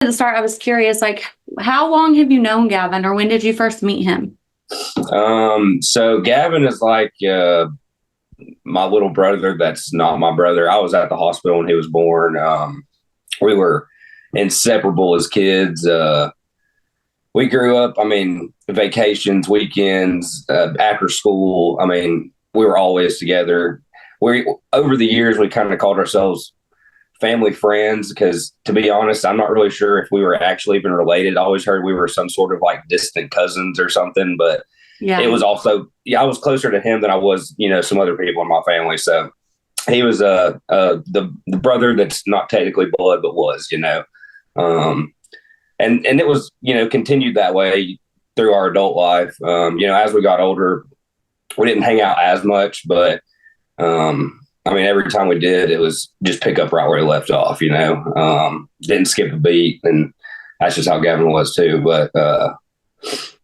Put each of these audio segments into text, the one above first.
At the start, I was curious, like, how long have you known Gavin, or when did you first meet him? So Gavin is like my little brother. That's not my brother. I was at the hospital when he was born. We were inseparable as kids. We grew up, I mean, vacations, weekends, after school. I mean, we were always together. We Over the years, we kind of called ourselves family friends because, to be honest, I'm not really sure if we were actually even related. I always heard we were some sort of like distant cousins or something, but it Yeah. was also, yeah, I was closer to him than I was, some other people in my family. So he was the brother that's not technically blood, but was. Um, and it was, continued that way through our adult life. As we got older, we didn't hang out as much, but I mean, every time we did, it was just pick up right where we left off. Didn't skip a beat, and that's just how Gavin was too. But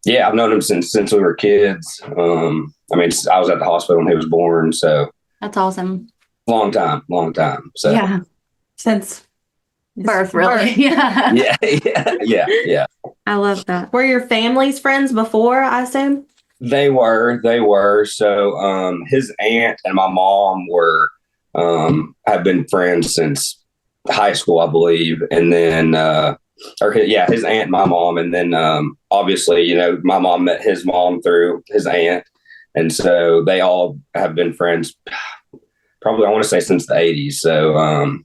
yeah, I've known him since we were kids. I mean, I was at the hospital when he was born, so That's awesome. long time, long time. So Yeah. Since Birth, really. Yeah. yeah. I love that. were your families friends before, I assume? They were. So his aunt and my mom were have been friends since high school, I believe. And then his aunt and my mom. And then obviously, my mom met his mom through his aunt. And so they all have been friends probably, I want to say, since the 80s. So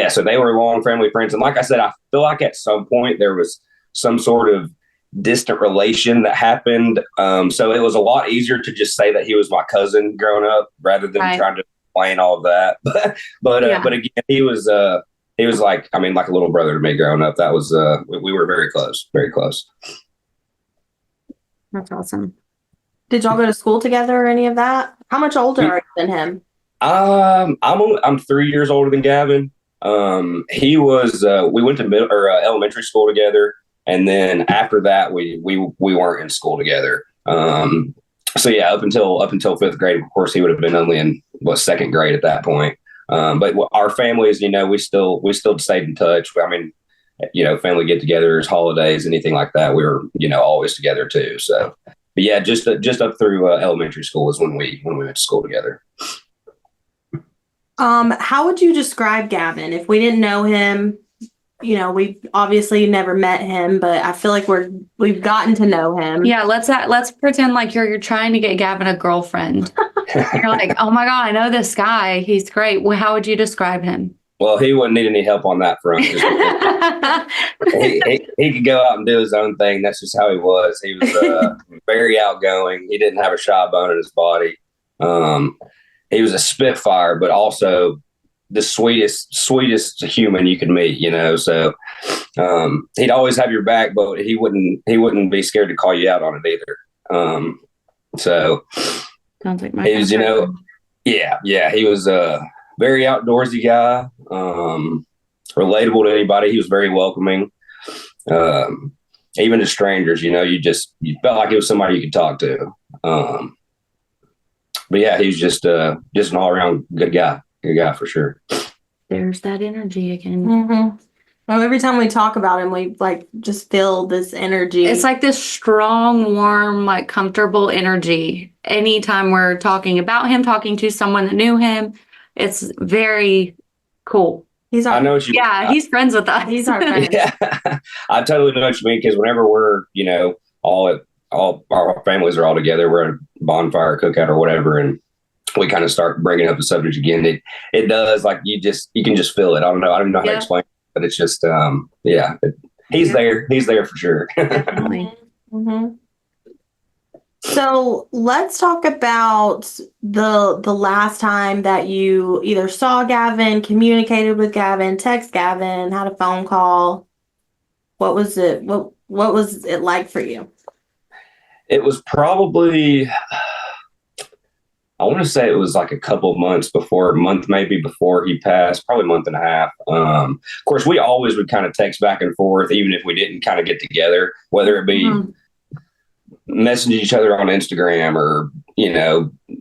so they were long family friends. And like I said, I feel like at some point there was some sort of distant relation that happened. So it was a lot easier to just say that he was my cousin growing up rather than Right. trying to explain all of that. But again, he was like, I mean, like a little brother to me growing up. That was we were very close, very close. That's awesome. Did y'all go to school together or any of that? How much older are you than him? I'm 3 years older than Gavin. He was we went to elementary school together. And then after that, we weren't in school together. So yeah, up until fifth grade, of course, he would have been only in second grade at that point. But our families, we still stayed in touch. I mean, family get-togethers, holidays, anything like that, we were always together too. So, but yeah, just up through elementary school is when we went to school together. How would you describe Gavin if we didn't know him? We obviously never met him, but I feel like we've gotten to know him. Yeah, let's pretend like you're trying to get Gavin a girlfriend. You're like, oh my God, I know this guy. He's great. Well, how would you describe him? Well, he wouldn't need any help on that front. He could go out and do his own thing. That's just how he was. He was very outgoing. He didn't have a shy bone in his body. He was a spitfire, but also the sweetest human you could meet, So he'd always have your back, but he wouldn't be scared to call you out on it either. So Sounds like my he was, he was a very outdoorsy guy, relatable to anybody. He was very welcoming, even to strangers. You felt like it was somebody you could talk to. But yeah, he was just an all around good guy. Good guy for sure. There's that energy again. Mm-hmm. Well, every time we talk about him, we just feel this energy. It's like this strong, warm, like comfortable energy. Anytime we're talking about him, talking to someone that knew him, it's very cool. He's friends with us. He's our friend. Yeah, I totally know what you mean, because whenever we're all our families are all together, we're at a bonfire, cookout, or whatever, and we kind of start bringing up the subject again. It does, like, you can just feel it. I don't know how to explain it, but it's just he's there for sure. Definitely. Mm-hmm. So let's talk about the last time that you either saw Gavin, communicated with Gavin, text Gavin, had a phone call. What was it? What was it like for you? It was probably, I want to say it was like a couple months before, maybe before he passed, probably a month and a half. Of course, we always would kind of text back and forth, even if we didn't kind of get together, whether it be messaging each other on Instagram or,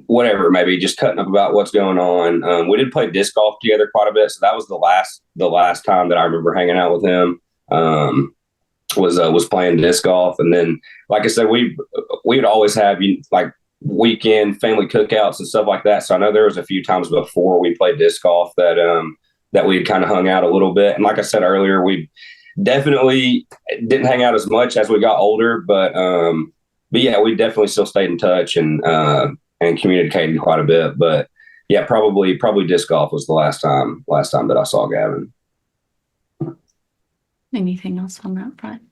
whatever, maybe just cutting up about what's going on. We did play disc golf together quite a bit. So that was the last time that I remember hanging out with him. was playing disc golf. And then, like I said, we would always have like weekend family cookouts and stuff like that. So I know there was a few times before we played disc golf that we had kind of hung out a little bit. And like I said earlier, we definitely didn't hang out as much as we got older, but yeah, we definitely still stayed in touch and communicated quite a bit. But yeah, probably disc golf was the last time that I saw Gavin. Anything else on that front?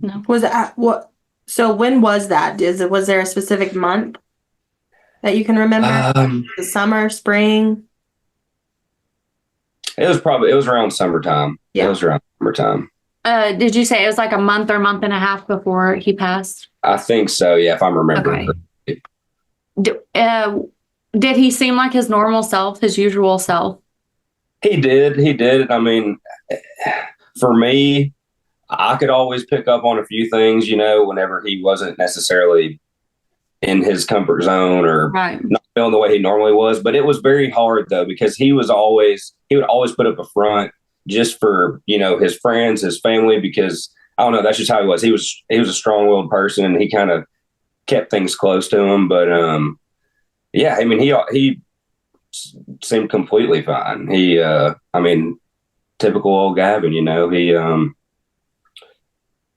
No. Was that what? So when was that? Was there a specific month that you can remember? The summer, spring? It was around summertime. Yeah. It was around summertime. Did you say it was like a month or month and a half before he passed? I think so. Yeah, if I'm remembering. Okay. Did he seem like his normal self, his usual self? He did. I mean, for me, I could always pick up on a few things, whenever he wasn't necessarily in his comfort zone or not feeling the way he normally was. But it was very hard though, because he would always put up a front just for, his friends, his family, because I don't know, that's just how he was. He was a strong-willed person, and he kind of kept things close to him. But yeah, I mean, he seemed completely fine. I mean, typical old Gavin, he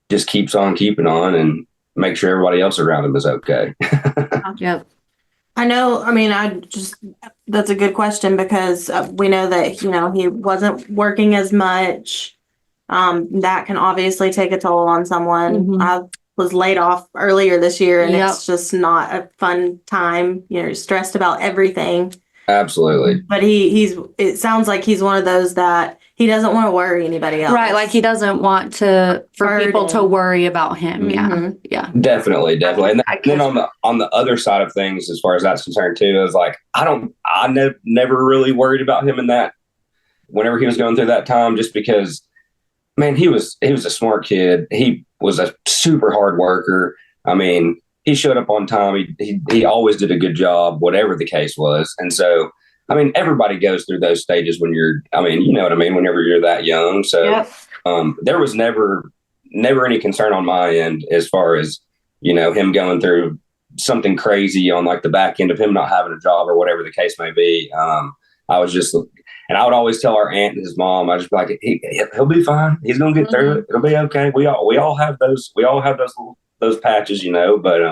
just keeps on keeping on and make sure everybody else around him is okay. Yep. I know. I mean, that's a good question, because we know that, he wasn't working as much. That can obviously take a toll on someone. Mhm. I was laid off earlier this year, and Yep. it's just not a fun time. You're stressed about everything. Absolutely. But it sounds like he's one of those that he doesn't want to worry anybody else. Right, like he doesn't want for people to worry about him. Mhm. Yeah. Definitely. And then on the other side of things, as far as that's concerned too, is like I never really worried about him in that whenever he was going through that time, just because, man, he was a smart kid. He was a super hard worker. I mean, he showed up on time. He always did a good job, whatever the case was. And so, I mean, everybody goes through those stages when you know what I mean, whenever you're that young. So Yep. There was never any concern on my end as far as, him going through something crazy on like the back end of him not having a job or whatever the case may be. I was just, and I would always tell our aunt and his mom, I just be like, he'll be fine. He's going to get through it. It'll be okay. We all have those patches, but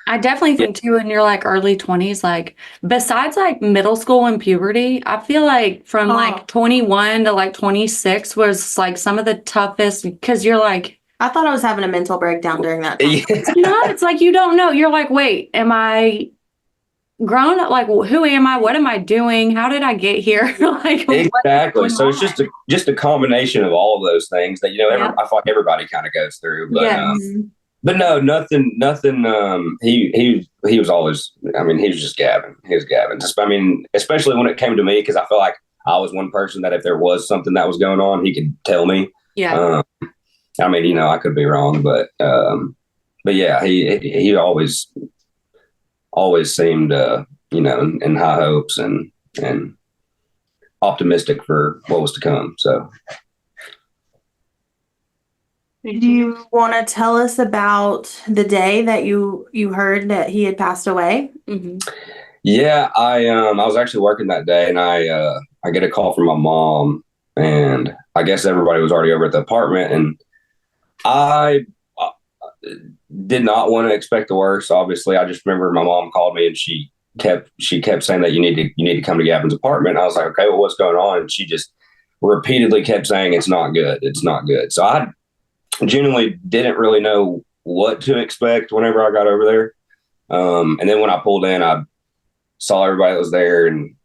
I definitely think too, in your like early 20s, like besides like middle school and puberty, I feel like from like 21 to like 26 was like some of the toughest, because you're like, I thought I was having a mental breakdown during that time. it's like you don't know. You're like, wait, am I grown up? Like, who am I? What am I doing? How did I get here? Like, exactly. So it's just a combination of all of those things that I feel like everybody kind of goes through. But but no, nothing. He was always. I mean, he was just Gavin. He was Gavin. Just, I mean, especially when it came to me, because I feel like I was one person that if there was something that was going on, he could tell me. Yeah. I mean, I could be wrong, but yeah, he always seemed, in high hopes and optimistic for what was to come. So. Do you want to tell us about the day that you heard that he had passed away? Mm-hmm. Yeah, I was actually working that day, and I get a call from my mom, and I guess everybody was already over at the apartment, and I did not want to expect the worst. Obviously, I just remember my mom called me, and she kept saying that you need to come to Gavin's apartment. And I was like, okay, well, what's going on? And she just repeatedly kept saying it's not good. It's not good. So I genuinely didn't really know what to expect whenever I got over there. And then when I pulled in, I saw everybody that was there, and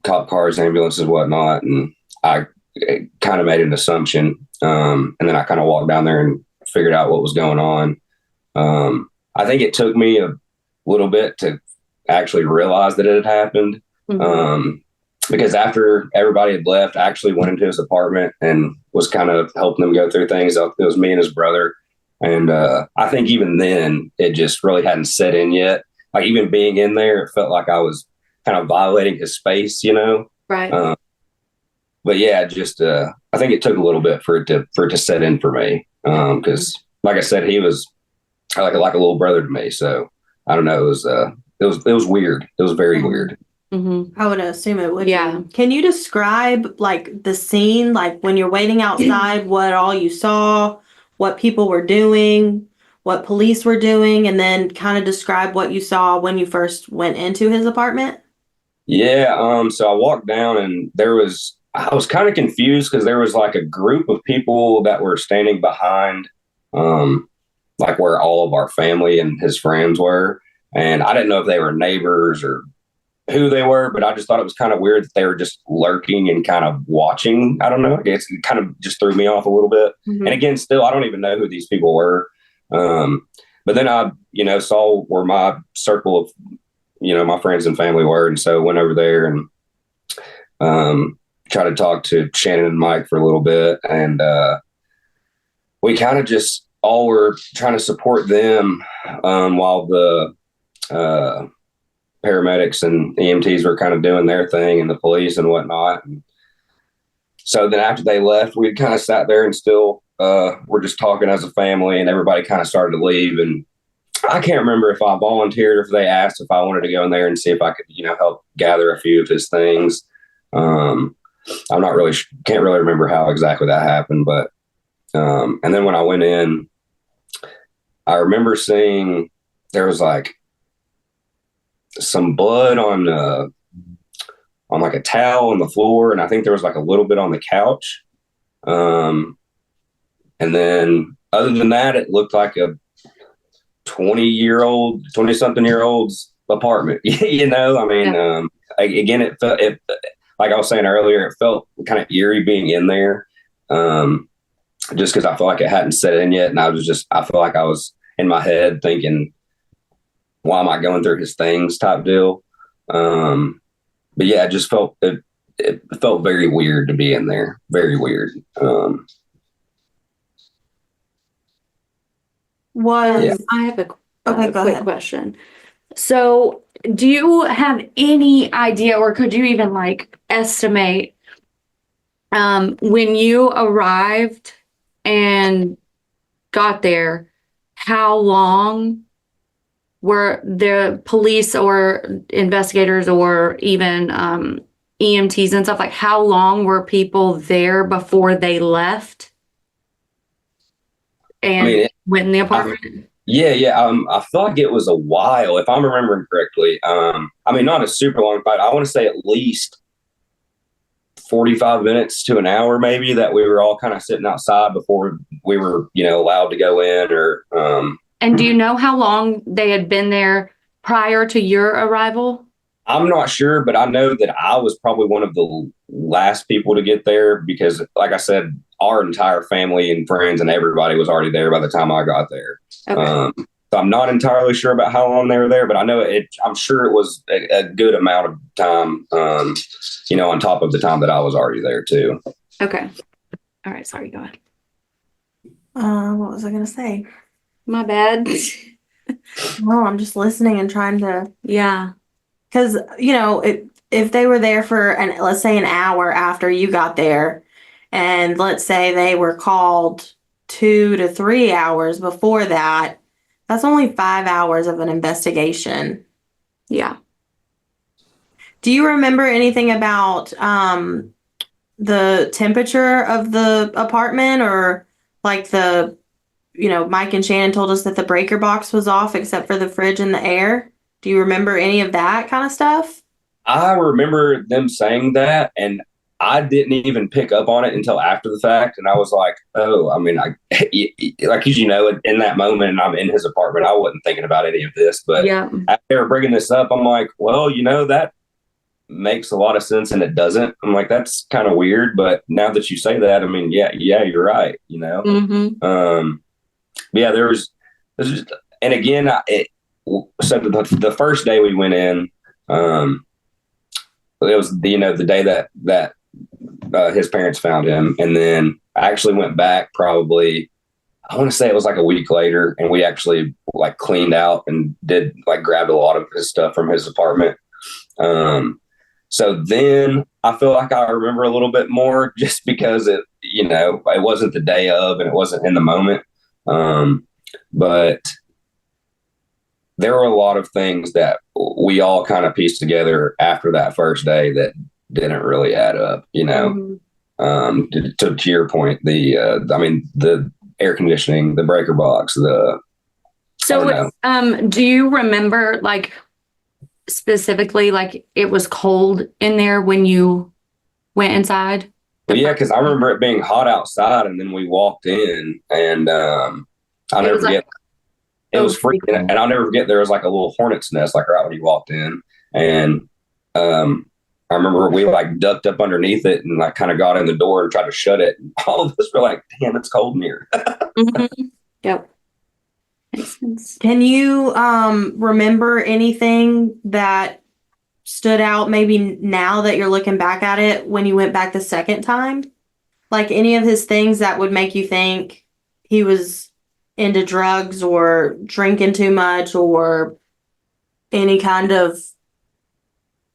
cop cars, ambulances, whatnot, and I kind of made an assumption. And then I kind of walked down there and figured out what was going on. I think it took me a little bit to actually realize that it had happened. Mm-hmm. Because after everybody had left, I actually went into his apartment and was kind of helping them go through things. It was me and his brother. And I think even then, it just really hadn't set in yet. Like, even being in there, it felt like I was kind of violating his space, Right. but yeah, just I think it took a little bit for it to set in for me. Because like I said, he was like a little brother to me. So I don't know. It was weird. It was very weird. I would assume it would. Yeah. Can you describe like the scene, like when you're waiting outside, what all you saw, what people were doing, what police were doing, and then kind of describe what you saw when you first went into his apartment? Yeah. So I walked down and I was kind of confused because there was like a group of people that were standing behind, like where all of our family and his friends were. And I didn't know if they were neighbors or who they were, but I just thought it was kind of weird that they were just lurking and kind of watching. I don't know. It kind of just threw me off a little bit. And again, still, I don't even know who these people were. But then I, saw where my circle of, my friends and family were. And so went over there and tried to talk to Shannon and Mike for a little bit. And we kind of just all were trying to support them while the paramedics and EMTs were kind of doing their thing and the police and whatnot. And so then after they left, we kind of sat there and still we're just talking as a family, and everybody kind of started to leave. And I can't remember if I volunteered or if they asked if I wanted to go in there and see if I could, help gather a few of his things. I'm not really, can't really remember how exactly that happened, but and then when I went in, I remember seeing there was like some blood on like a towel on the floor, and I think there was like a little bit on the couch. And then other than that, it looked like a 20-something year old's apartment. I mean, again, it felt like I was saying earlier, it felt kind of eerie being in there. Just because I feel like it hadn't set in yet, and I feel like I was in my head thinking, why am I going through his things type deal? But yeah, it felt very weird to be in there. Very weird. I have a Okay, go quick ahead. question. So, do you have any idea, or could you even like estimate when you arrived and got there, how long were the police or investigators or even EMTs and stuff, like how long were people there before they left and went in the apartment? Yeah. I feel like it was a while, if I'm remembering correctly. Not a super long fight. I want to say at least 45 minutes to an hour, maybe, that we were all kind of sitting outside before we were, allowed to go in. Or and do you know how long they had been there prior to your arrival? I'm not sure, but I know that I was probably one of the last people to get there because, like I said, our entire family and friends and everybody was already there by the time I got there. Okay. So I'm not entirely sure about how long they were there, but I know I'm sure it was a good amount of time, on top of the time that I was already there too. Okay. All right. Sorry. Go ahead. What was I going to say? My bad. No, I'm just listening and trying to. Yeah. Because, if they were there for, let's say an hour after you got there, and let's say they were called 2 to 3 hours before that, that's only 5 hours of an investigation. Yeah. Do you remember anything about the temperature of the apartment, or like Mike and Shannon told us that the breaker box was off except for the fridge and the air? Do you remember any of that kind of stuff? I remember them saying that, and I didn't even pick up on it until after the fact. And I was like, oh, because in that moment, and I'm in his apartment, I wasn't thinking about any of this. But yeah, after they were bringing this up, I'm like, well, that makes a lot of sense, and it doesn't. I'm like, that's kind of weird. But now that you say that, yeah, you're right. Yeah, there's just, and again, so the first day we went in, it was the day that his parents found him, and then I actually went back probably, I want to say it was like a week later, and we actually like cleaned out and grabbed a lot of his stuff from his apartment. So then I feel like I remember a little bit more just because it wasn't the day of and it wasn't in the moment. But there were a lot of things that we all kind of pieced together after that first day that didn't really add up, to your point, the air conditioning, the breaker box, So, do you remember, like, specifically, like, it was cold in there when you went inside? Well, yeah, because I remember it being hot outside, and then we walked in, and I'll never forget. It was freaking, and I'll never forget. There was like a little hornet's nest, like right when you walked in, and I remember we like ducked up underneath it and like kind of got in the door and tried to shut it. And all of us were like, "Damn, it's cold in here." Mm-hmm. Yep. Makes sense. Can you remember anything that stood out maybe now that you're looking back at it when you went back the second time? Like any of his things that would make you think he was into drugs or drinking too much or any kind of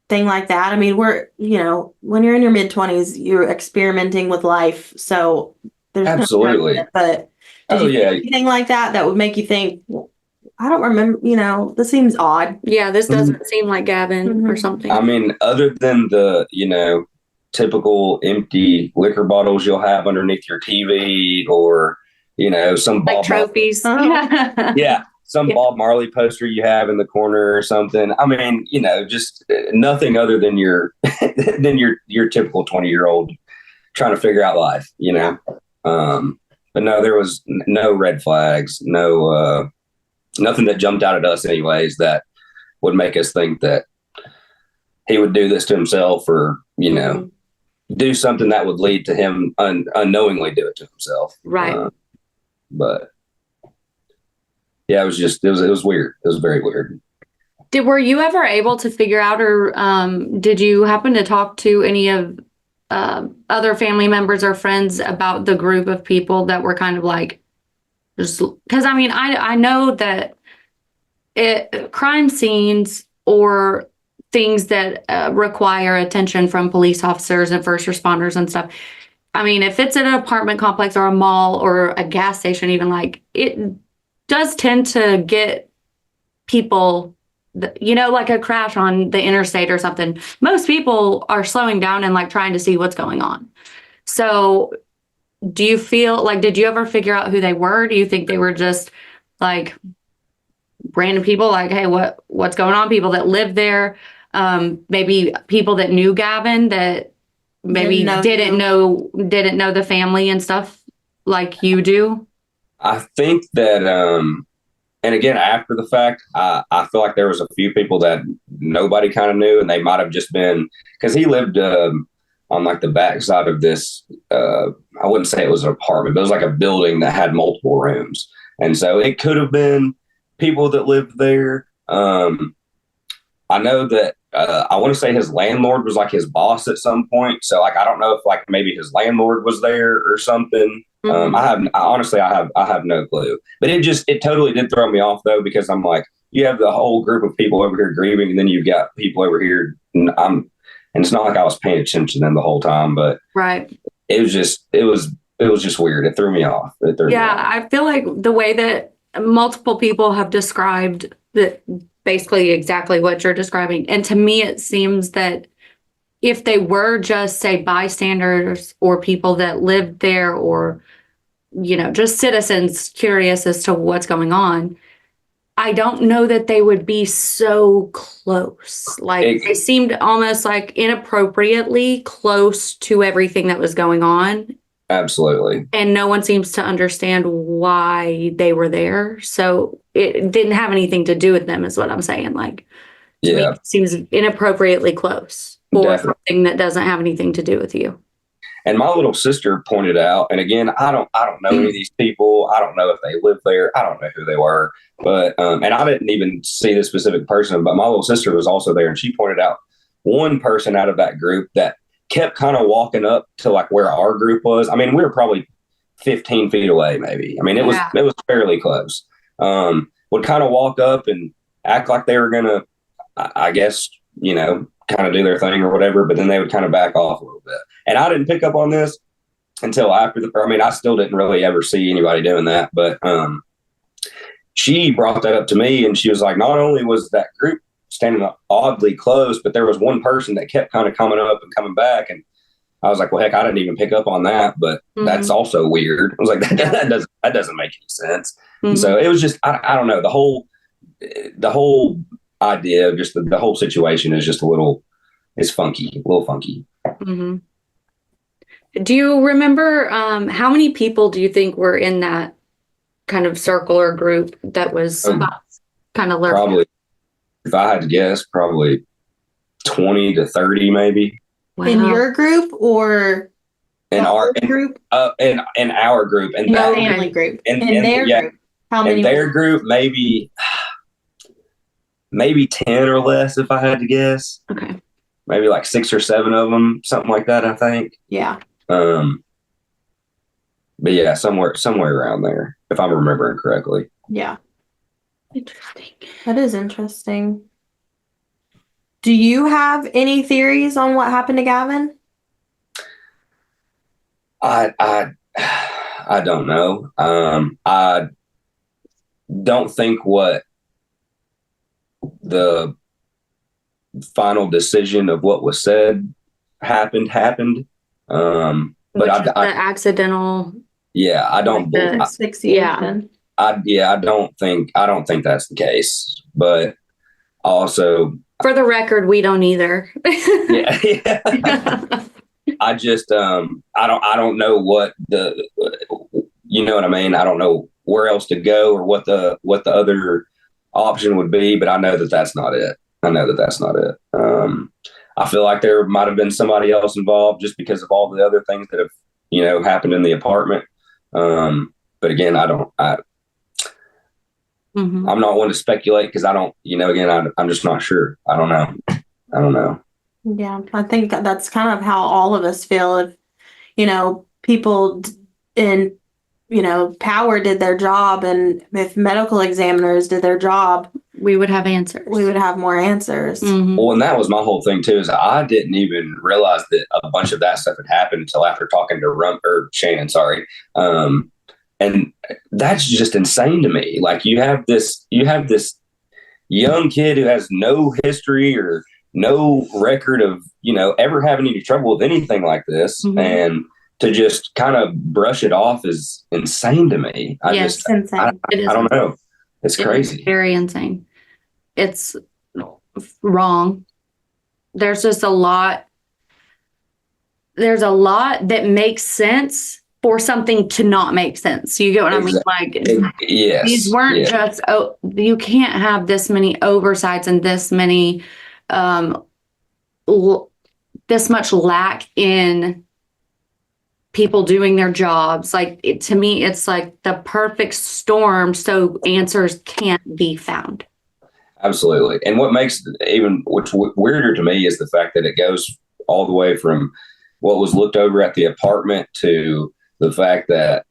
thing like that? I mean, when you're in your mid-20s, you're experimenting with life. So there's absolutely. No but did you see anything like that would make you think, well, I don't remember, this seems odd. Yeah, this doesn't seem like Gavin or something. I mean, other than the, typical empty liquor bottles you'll have underneath your TV or, some like trophies. Yeah. Some Bob Marley poster you have in the corner or something. I mean, just nothing other than your typical 20-year-old trying to figure out life, But no, there was no red flags, no nothing that jumped out at us anyways that would make us think that he would do this to himself or, do something that would lead to him unknowingly do it to himself. Right. But yeah, it was weird. It was very weird. Were you ever able to figure out or did you happen to talk to any of other family members or friends about the group of people that were kind of like, just because I know that crime scenes or things that require attention from police officers and first responders and stuff. I mean, if it's in an apartment complex or a mall or a gas station, even like it does tend to get people, like a crash on the interstate or something. Most people are slowing down and like trying to see what's going on. So do you feel like, did you ever figure out who they were? Do you think they were just like random people like, hey, what's going on? People that lived there, maybe people that knew Gavin that maybe didn't know the family and stuff like you do? I think that, and again, after the fact, I feel like there was a few people that nobody kind of knew, and they might have just been, because he lived on like the backside of this, I wouldn't say it was an apartment, but it was like a building that had multiple rooms. And so it could have been people that lived there. I know that I want to say his landlord was like his boss at some point. So like, I don't know if like maybe his landlord was there or something. I have no clue, but it totally did throw me off though, because I'm like, you have the whole group of people over here grieving, and then you've got people over here. And it's not like I was paying attention to them the whole time, but right. It was just weird. It threw me off. I feel like the way that multiple people have described that basically exactly what you're describing. And to me, it seems that if they were just, say, bystanders or people that lived there or, just citizens curious as to what's going on, I don't know that they would be so close. Like they seemed almost like inappropriately close to everything that was going on. Absolutely. And no one seems to understand why they were there. So it didn't have anything to do with them is what I'm saying. Like, to me, it seems inappropriately close for something that doesn't have anything to do with you. And my little sister pointed out, and again, I don't know any of these people. I don't know if they lived there. I don't know who they were. But, and I didn't even see the specific person, but my little sister was also there. And she pointed out one person out of that group that kept kind of walking up to like where our group was. I mean, we were probably 15 feet away, maybe. I mean, it was fairly close. Would kind of walk up and act like they were going to, I guess, kind of do their thing or whatever, but then they would kind of back off a little bit. And I didn't pick up on this until after I still didn't really ever see anybody doing that, but she brought that up to me, and she was like, not only was that group standing oddly close, but there was one person that kept kind of coming up and coming back. And I was like, well, heck, I didn't even pick up on that, but that's also weird. I was like, that doesn't make any sense. And so it was just, I don't know, the whole idea of just the whole situation is just it's funky, a little funky. Mm-hmm. Do you remember how many people do you think were in that kind of circle or group that was kind of lurking? Probably, if I had to guess, probably 20 to 30 maybe. Wow. In your group or in our group? In our group. And in our family group. In their group. How many? In their group, maybe 10 or less, if I had to guess. Okay. Maybe like 6 or 7 of them, something like that, I think. Yeah. But yeah, somewhere around there, if I'm remembering correctly. Yeah. Interesting. That is interesting. Do you have any theories on what happened to Gavin? I don't know. I don't think what the final decision of what was said happened. But the accidental. Yeah, I don't. Asphyxiation. I don't think that's the case. But also, for the record, we don't either. yeah. I just I don't know what you know what I mean. I don't know where else to go or what the other option would be. But I know that that's not it. I feel like there might have been somebody else involved just because of all the other things that have happened in the apartment. But again, I'm not one to speculate because I don't, I'm just not sure. I don't know. Yeah, I think that's kind of how all of us feel. If, people in, power did their job, and if medical examiners did their job, we would have answers. We would have more answers. Mm-hmm. Well, and that was my whole thing too, is I didn't even realize that a bunch of that stuff had happened until after talking to Shannon, sorry. And that's just insane to me. Like you have this young kid who has no history or no record of, ever having any trouble with anything like this. Mm-hmm. And to just kind of brush it off is insane to me. I don't know. It's crazy. It's very insane. It's wrong. There's just a lot. There's a lot that makes sense for something to not make sense. You get what I mean? Like, yes, these weren't just, you can't have this many oversights and this many, this much lack in people doing their jobs. Like, to me, it's like the perfect storm so answers can't be found. Absolutely. And what makes what's weirder to me is the fact that it goes all the way from what was looked over at the apartment to the fact that,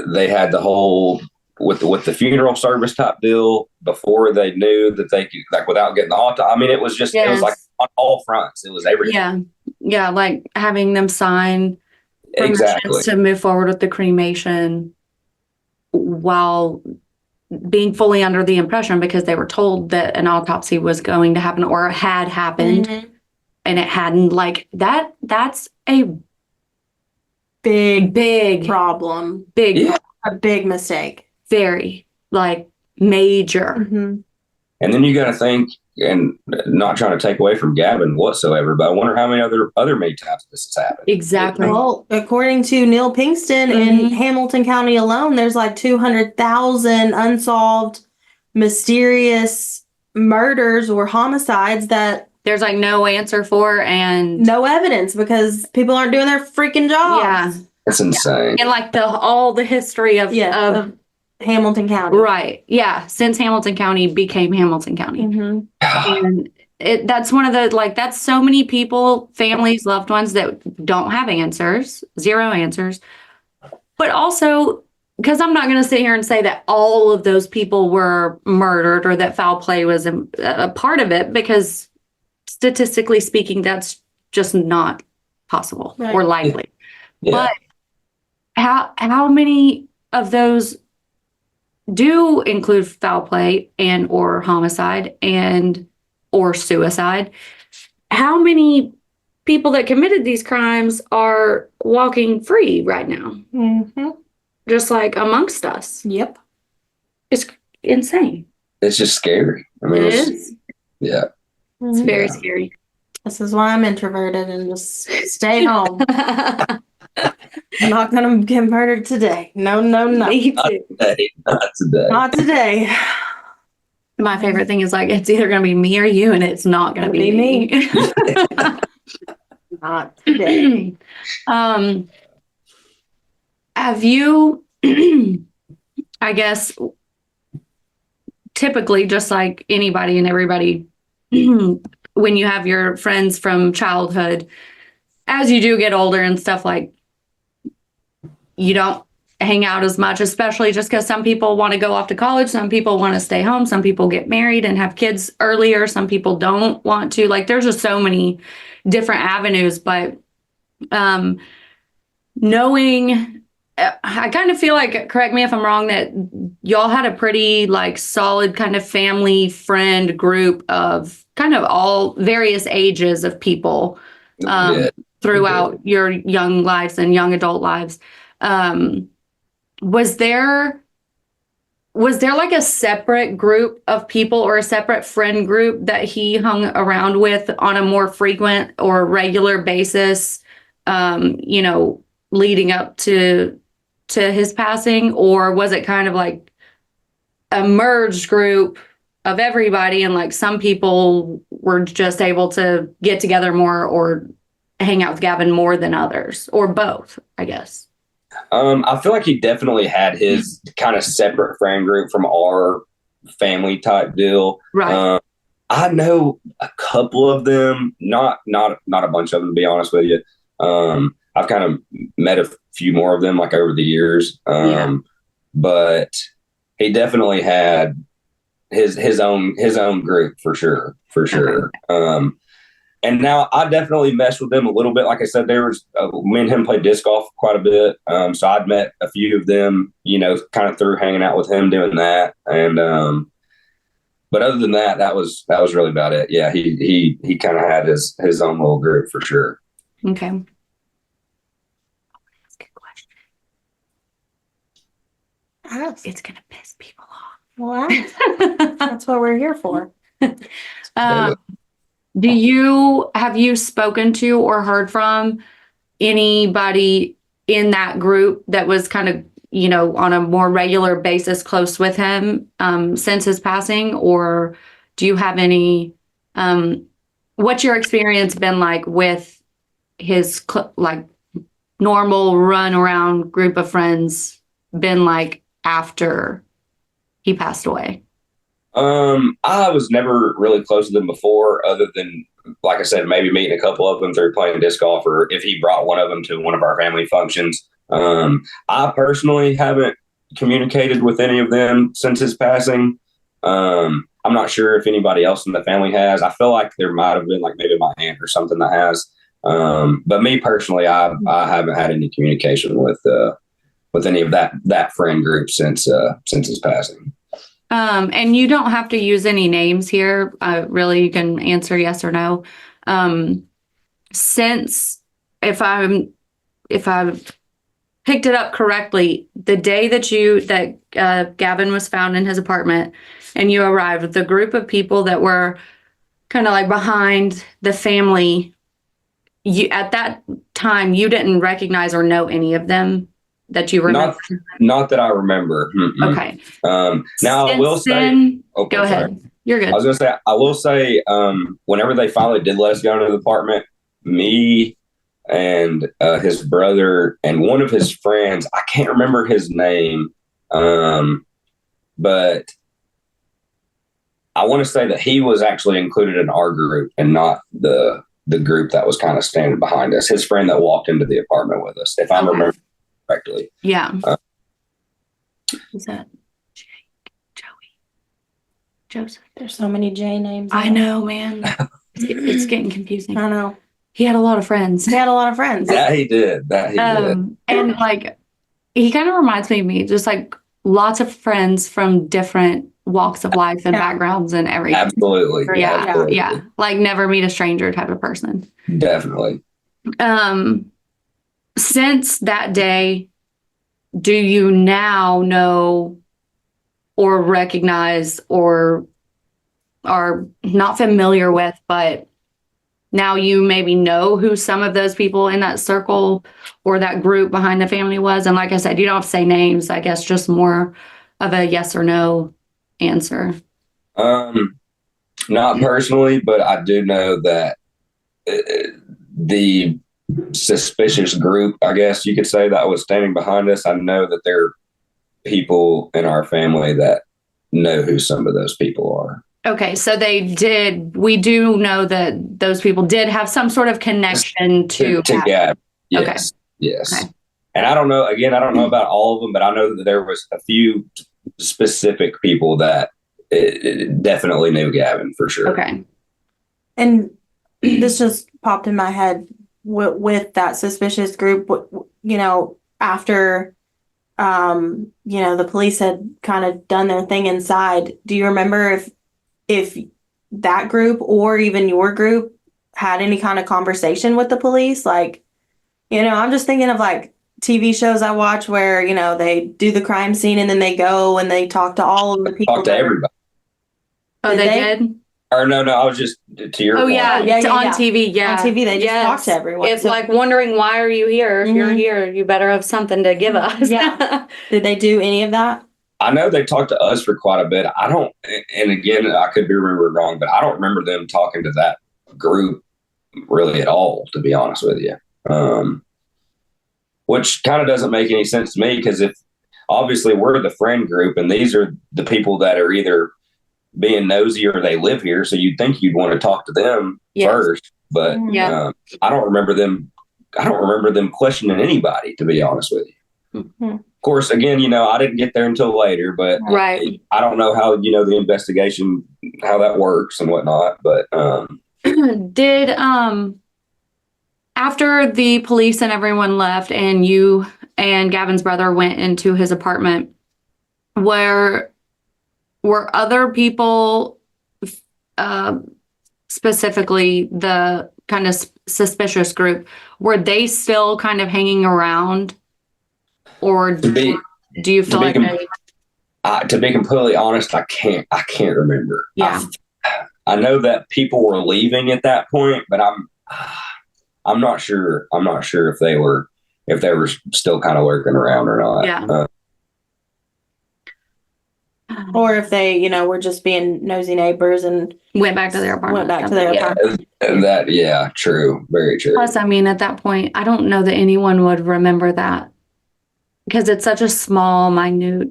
they had the whole with the funeral service type deal before they knew that they could, like, without getting the autopsy. I mean, it was just, It was like on all fronts. It was everything. Yeah. Yeah. Like having them sign permissions to move forward with the cremation while being fully under the impression, because they were told that an autopsy was going to happen or had happened. Mm-hmm. And it hadn't. Like that's a big problem. A big mistake. Very, like, major. Mm-hmm. And then you got to think, and not trying to take away from Gavin whatsoever, but I wonder how many other many times this has happened. Exactly. Well, according to Neil Pinkston, in Hamilton County alone, there's like 200,000 unsolved, mysterious murders or homicides that there's like no answer for and no evidence because people aren't doing their freaking jobs. Yeah. That's insane. And like all the history of Hamilton County. Right. Yeah. Since Hamilton County became Hamilton County. Mm-hmm. And that's one of the, like, that's so many people, families, loved ones that don't have answers, zero answers. But also because I'm not going to sit here and say that all of those people were murdered or that foul play was a part of it, because statistically speaking, that's just not possible or likely. Yeah. But how many of those do include foul play and or homicide and or suicide? How many people that committed these crimes are walking free right now? Mm-hmm. Just like amongst us. Yep. It's insane. It's just scary. I mean, It is. Yeah. It's very scary. This is why I'm introverted and just stay home. I'm not going to get murdered today. No. Me too. Not today. Not today. My favorite thing is like, it's either going to be me or you, and it's not going to be me. Not today. Have you, I guess, typically, just like anybody and everybody, when you have your friends from childhood, as you do get older and stuff, like, you don't hang out as much, especially just because some people want to go off to college, some people want to stay home, some people get married and have kids earlier, some people don't want to. Like, there's just so many different avenues. But knowing, I kind of feel like, correct me if I'm wrong, that y'all had a pretty like solid kind of family friend group of kind of all various ages of people throughout your young lives and young adult lives. Was there like a separate group of people or a separate friend group that he hung around with on a more frequent or regular basis, leading up to his passing? Or was it kind of like a merged group of everybody, and like some people were just able to get together more or hang out with Gavin more than others, or both, I guess? I feel like he definitely had his kind of separate friend group from our family type deal. Right. I know a couple of them, not a bunch of them, to be honest with you. I've kind of met a few more of them like over the years. But he definitely had his own group for sure. Okay. And now I definitely messed with them a little bit. Like I said, there was me and him played disc golf quite a bit. So I'd met a few of them, kind of through hanging out with him doing that. And but other than that, that was really about it. Yeah, he kind of had his own little group for sure. Okay. That's a good question. It's gonna piss people off. Well, that's what we're here for. Have you spoken to or heard from anybody in that group that was kind of, on a more regular basis close with him since his passing? Or do you have any, what's your experience been like with his like normal run around group of friends been like after he passed away? I was never really close to them before, other than, like I said, maybe meeting a couple of them through playing disc golf, or if he brought one of them to one of our family functions. I personally haven't communicated with any of them since his passing. I'm not sure if anybody else in the family has. I feel like there might have been like maybe my aunt or something that has. But me personally, I haven't had any communication with any of that friend group since his passing. And you don't have to use any names here. Really, you can answer yes or no. Since if I've picked it up correctly, the day that Gavin was found in his apartment and you arrived, the group of people that were kind of like behind the family, at that time, you didn't recognize or know any of them that you remember? Not that I remember. Mm-mm. Okay. Now I will say. Go ahead. You're good. I was going to say, I will say, whenever they finally did let us go into the apartment, me and his brother and one of his friends, I can't remember his name, but I want to say that he was actually included in our group and not the group that was kind of standing behind us. His friend that walked into the apartment with us, if I remember correctly. Yeah. Is that Jake, Joey, Joseph? There's so many J names. I know, man. It's getting confusing. I know. He had a lot of friends. He had a lot of friends. That he did. And like, he kind of reminds me of me, just like lots of friends from different walks of life and backgrounds and everything. Absolutely. Yeah. Absolutely. Yeah. Like never meet a stranger type of person. Definitely. Since that day, do you now know or recognize or are not familiar with, but now you maybe know who some of those people in that circle or that group behind the family was? And like I said, you don't have to say names, I guess, just more of a yes or no answer. Not personally, but I do know that the suspicious group, I guess you could say, that was standing behind us, I know that there are people in our family that know who some of those people are. Okay, so we do know that those people did have some sort of connection to Gavin. Yes. Okay. Yes. Okay. And I don't know about all of them, but I know that there was a few specific people that definitely knew Gavin for sure. Okay. And this just popped in my head with that suspicious group, after, the police had kind of done their thing inside. Do you remember if that group or even your group had any kind of conversation with the police? Like, I'm just thinking of like TV shows I watch where, they do the crime scene and then they go and they talk to all of the people. Talk to everybody. Oh, they did? Or no, I was just to your point. Yeah, on TV, yeah. On TV, they just talk to everyone. It's like wondering, why are you here? If you're here, you better have something to give us. Yeah. Did they do any of that? I know they talked to us for quite a bit. I don't, and again, I could be remembered wrong, but I don't remember them talking to that group really at all, to be honest with you. Which kind of doesn't make any sense to me, because if obviously we're the friend group and these are the people that are either being nosy or they live here, so you'd think you'd want to talk to them first. But I don't remember them questioning anybody, to be honest with you. Mm-hmm. Of course, again, I didn't get there until later, but right. I don't know how, the investigation, how that works and whatnot. But did after the police and everyone left and you and Gavin's brother went into his apartment, were other people, specifically the kind of suspicious group, were they still kind of hanging around? Or do you feel like to be completely honest, I can't remember. Yeah. I know that people were leaving at that point, but I'm not sure. I'm not sure if they were still kind of lurking around or not. Yeah. Or if they, were just being nosy neighbors and went back to their apartment. Yeah, true. Very true. Plus, at that point, I don't know that anyone would remember that, because it's such a small, minute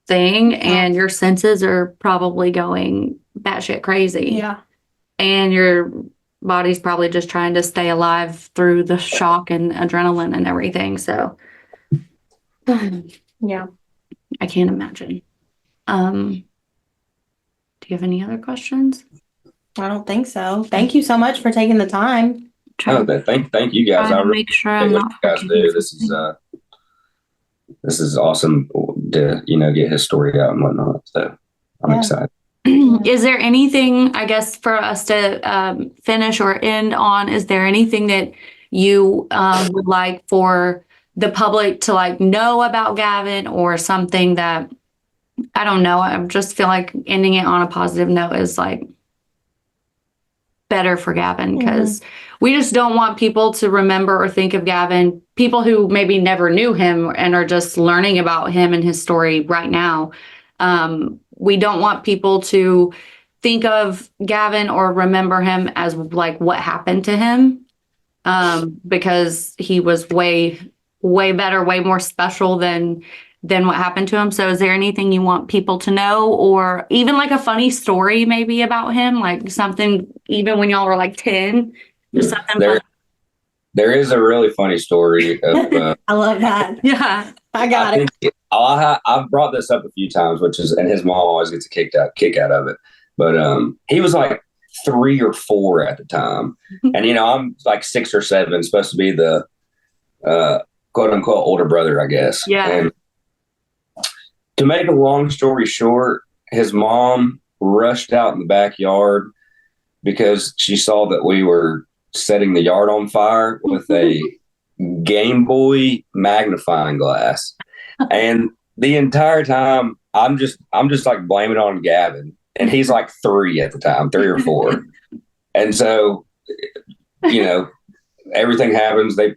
thing, and your senses are probably going batshit crazy. Yeah. And your body's probably just trying to stay alive through the shock and adrenaline and everything. So, yeah, I can't imagine. Do you have any other questions? I don't think so. Thank you so much for taking the time. Thank you guys. I make sure I'm not. Guys do. This is awesome to get his story out and whatnot. So I'm excited. Is there anything, I guess, for us to finish or end on? Is there anything that you would like for the public to know about Gavin, or something that, I don't know, I just feel like ending it on a positive note is better for Gavin, because we just don't want people to remember or think of Gavin, people who maybe never knew him and are just learning about him and his story right now. We don't want people to think of Gavin or remember him as what happened to him, because he was way, way better, way more special than what happened to him. So is there anything you want people to know, or even a funny story maybe about him, something even when y'all were 10, just something there is a really funny story of, I love that. Yeah, I got it. I've brought this up a few times, and his mom always gets a kick out of it. But he was like 3 or 4 at the time, and I'm like 6 or 7, supposed to be the quote unquote older brother, I guess. Yeah. And to make a long story short, his mom rushed out in the backyard because she saw that we were setting the yard on fire with a Game Boy magnifying glass. And the entire time I'm just like blaming it on Gavin. And he's like 3 at the time, 3 or 4. And so, everything happens. They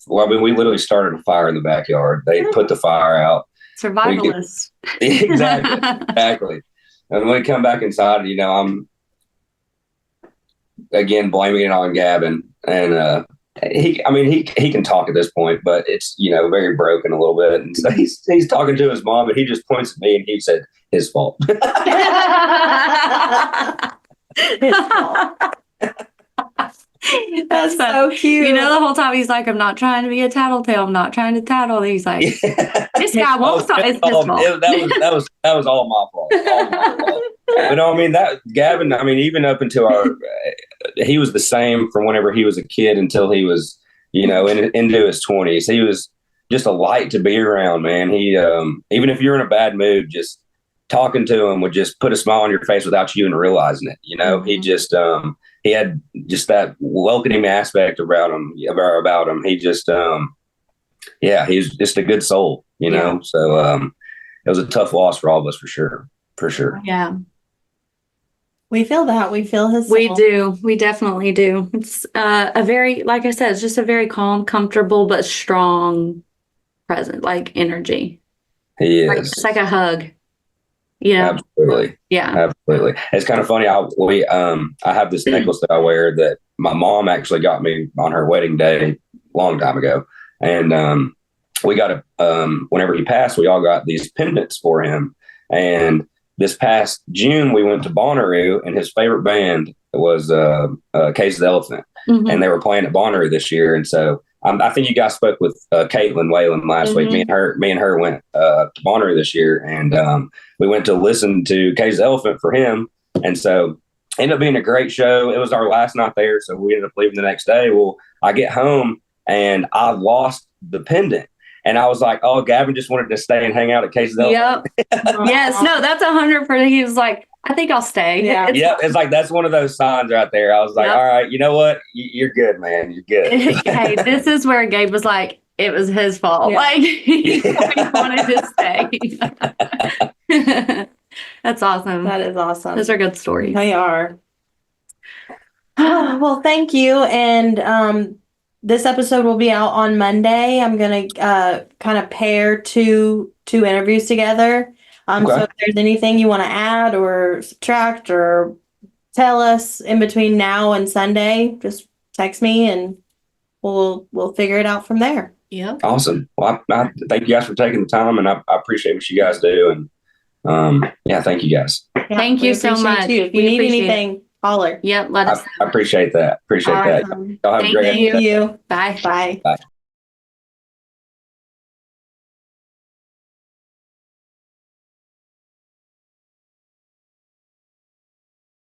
we literally started a fire in the backyard. They put the fire out. Survivalists. Exactly. And when we come back inside, I'm again blaming it on Gavin. And he can talk at this point, but it's very broken a little bit. And so he's talking to his mom, and he just points at me and he said, "His fault." His fault. That's so cute. The whole time he's like, "I'm not trying to be a tattletale. I'm not trying to tattle." He's like, "This guy won't stop. It's his fault." That was all my fault. All my fault. But that Gavin, even up until he was the same from whenever he was a kid until he was, into his 20s. He was just a light to be around, man. He, even if you're in a bad mood, just talking to him would just put a smile on your face without you even realizing it. He just, he had just that welcoming aspect about him. He just, he's just a good soul, So it was a tough loss for all of us, for sure. Yeah. We feel that. We feel his soul. We do. We definitely do. It's a very, like I said, it's just a very calm, comfortable, but strong present, like energy. He is. It's like a hug. Absolutely. Yeah. Absolutely. It's kind of funny. I have this necklace that I wear that my mom actually got me on her wedding day a long time ago. And we got whenever he passed, we all got these pendants for him. And this past June, we went to Bonnaroo, and his favorite band was Cage the Elephant. Mm-hmm. And they were playing at Bonnaroo this year. And so I think you guys spoke with Caitlin Whalen last week. Me and her went to Bonnaroo this year, and we went to listen to Cage the Elephant for him. And so ended up being a great show. It was our last night there, so we ended up leaving the next day. Well, I get home, and I lost the pendant. And I was like, "Oh, Gavin just wanted to stay and hang out at Cage the Elephant." Yep. Yes. No, that's 100%. He was like, "I think I'll stay." Yeah. It's like, that's one of those signs right there. I was like, "All right, you know what? You're good, man. You're good." Hey, this is where Gabe was like, it was his fault. Yeah. Like, he wanted to stay. That's awesome. That is awesome. Those are good stories. They are. Well, thank you. And this episode will be out on Monday. I'm going to kind of pair two interviews together. Okay. So if there's anything you want to add or subtract or tell us in between now and Sunday, just text me and we'll figure it out from there. Yeah. Awesome. Well, I thank you guys for taking the time, and I appreciate what you guys do. And thank you guys. Yeah, thank you so much. If you need anything, holler. Yep. Let us I appreciate that. Appreciate that. Y'all have a great Thank you. Bye. Bye. Bye.